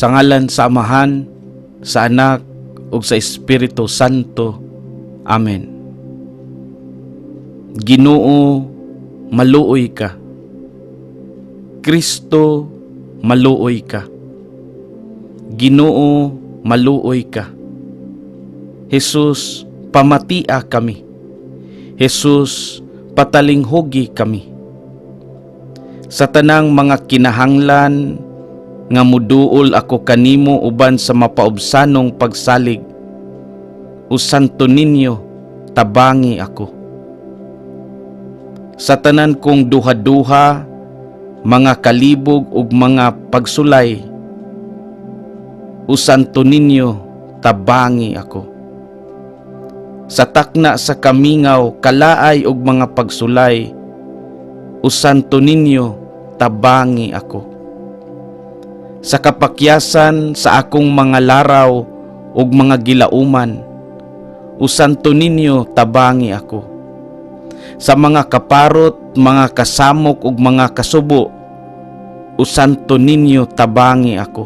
Sa ngalan sa Amahan, sa Anak, ug sa Espiritu Santo. Amen. Ginoo, maluoy ka. Kristo, maluoy ka. Ginoo, maluoy ka. Jesus, pamatia kami. Jesus, patalinghugi kami. Sa tanang mga kinahanglan nga muduol ako kanimo uban sa mapaubsanong pagsalig, o Santo Niño, tabangi ako. Sa tanan kong duha-duha, mga kalibog ug mga pagsulay, o Santo Niño, tabangi ako. Sa takna sa kamingaw, kalaay ug mga pagsulay, o Santo Niño, tabangi ako. Sa kapakyasan sa akong mga laraw ug mga gilauman, o Santo Niño, tabangi ako. Sa mga kaparot, mga kasamok ug mga kasubo, o Santo Niño, tabangi ako.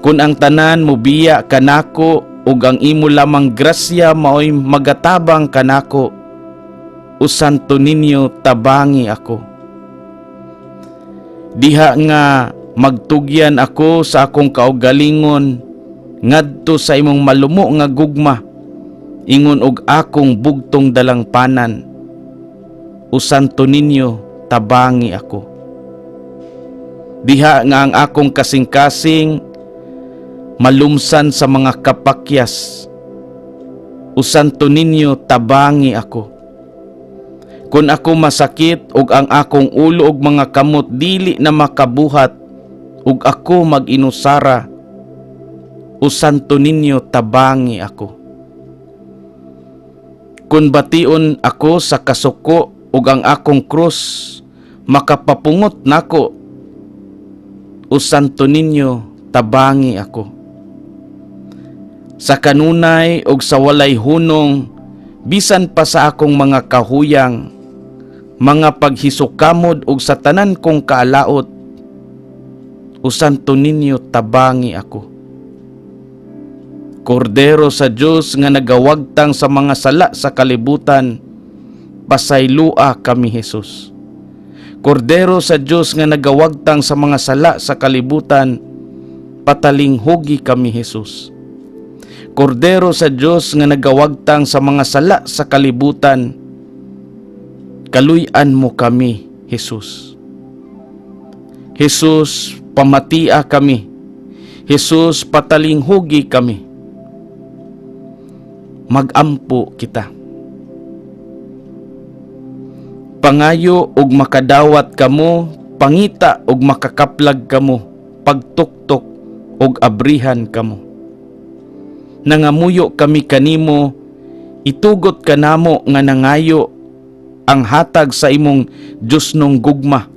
Kung ang tanan mobiya kanako ug ang imo lamang grasya maoy magatabang kanako, o Santo Niño, tabangi ako. Diha nga magtugyan ako sa akong kaugalingon ngadto sa imong malumo nga gugma, ingon og akong bugtong dalangpanan, o Santo Niño, tabangi ako. Diha nga ang akong kasing-kasing malumsan sa mga kapakyas, o Santo Niño, tabangi ako. Kung ako masakit ug ang akong ulo ug mga kamot dili na makabuhat, ug ako mag-inusara, o Santo Niño, tabangi ako. Kung bation ako sa kasuko ug ang akong krus makapapungot nako, o Santo Niño, tabangi ako. Sa kanunay ug sa walay hunong, bisan pa sa akong mga kahuyang, mga paghisukamod ug sa tanan kong kaalaot, o Santo Niño, tabangi ako. Kordero sa Dios nga nagawagtang sa mga sala sa kalibutan, pasaylua kami, Jesus. Kordero sa Dios nga nagawagtang sa mga sala sa kalibutan, patalinghugi kami, Jesus. Kordero sa Dios nga nagawagtang sa mga sala sa kalibutan, kaluy-an mo kami, Jesus. Jesus, pamatia kami. Jesus, patalinghugi kami. Magampo kita. Pangayo ug makadawat kamo, pangita ug makakaplag kamo, pagtuktok ug abrihan kamo. Nangamuyo kami kanimo, itugot kanamo nga nangayo ang hatag sa imong Dios nung gugma,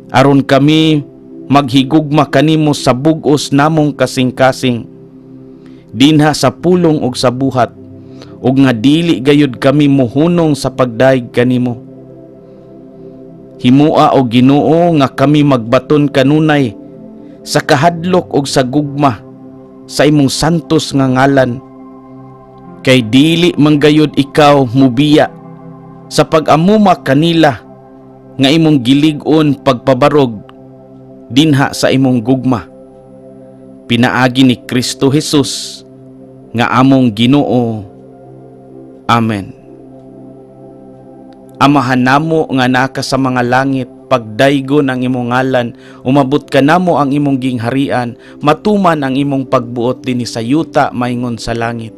aron kami maghigugma kanimo sa bug-os namong kasing-kasing, dinha sa pulong ug sa buhat, ug nga dili gayud kami mohunong sa pagdaig kanimo. Himua o Ginoo nga kami magbaton kanunay sa kahadlok ug sa gugma sa imong santos nga ngalan, kay dili manggayud ikaw mubiya sa pag-amuma kanila nga imong gilig-on pagpabarog dinha sa imong gugma. Pinaagi ni Kristo Jesus nga among Ginoo. Amen. Amahan namo nga naka sa mga langit, pagdaygon ang imong ngalan, umabot ka namo ang imong gingharian, matuman ang imong pagbuot dinhi sa yuta maingon sa langit.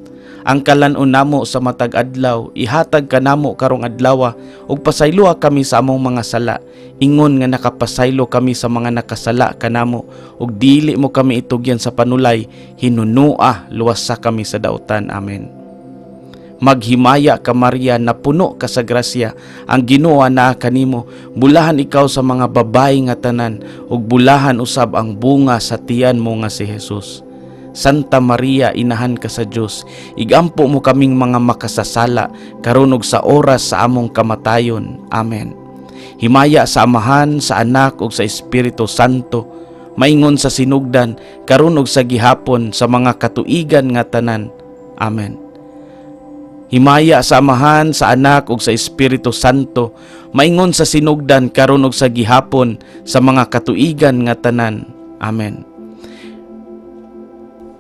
Ang kalan-on namo sa matag adlaw, ihatag kanamo karong adlaw, ug pasayloa kami sa among mga sala, ingon nga nakapasaylo kami sa mga nakasala kanamo, ug dili mo kami itugyan sa panulay, hinunua luwasa kami sa dautan. Amen. Maghimaya ka, Maria, na puno ka sa grasya, ang Ginoo naa kanimo, bulahan ikaw sa mga babayi nga tanan, ug bulahan usab ang bunga sa tiyan mo nga si Jesus. Santa Maria, inahan ka sa Dios, igampo mo kaming mga makasasala, karon ug sa oras sa among kamatayon. Amen. Himaya sa Amahan, sa Anak ug sa Espiritu Santo, maingon sa sinugdan karon ug sa gihapon sa mga katuigan nga tanan. Amen. Himaya sa Amahan, sa Anak ug sa Espiritu Santo, maingon sa sinugdan karon ug sa gihapon sa mga katuigan nga tanan. Amen.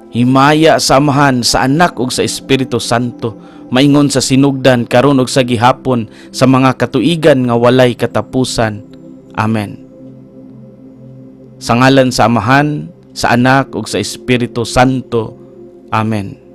Himaya sa Amahan, sa Anak ug sa Espiritu Santo, maingon sa sinugdan karon ug sa gihapon sa mga katuigan nga walay katapusan. Amen. Sa ngalan sa Amahan, sa Anak ug sa Espiritu Santo. Amen.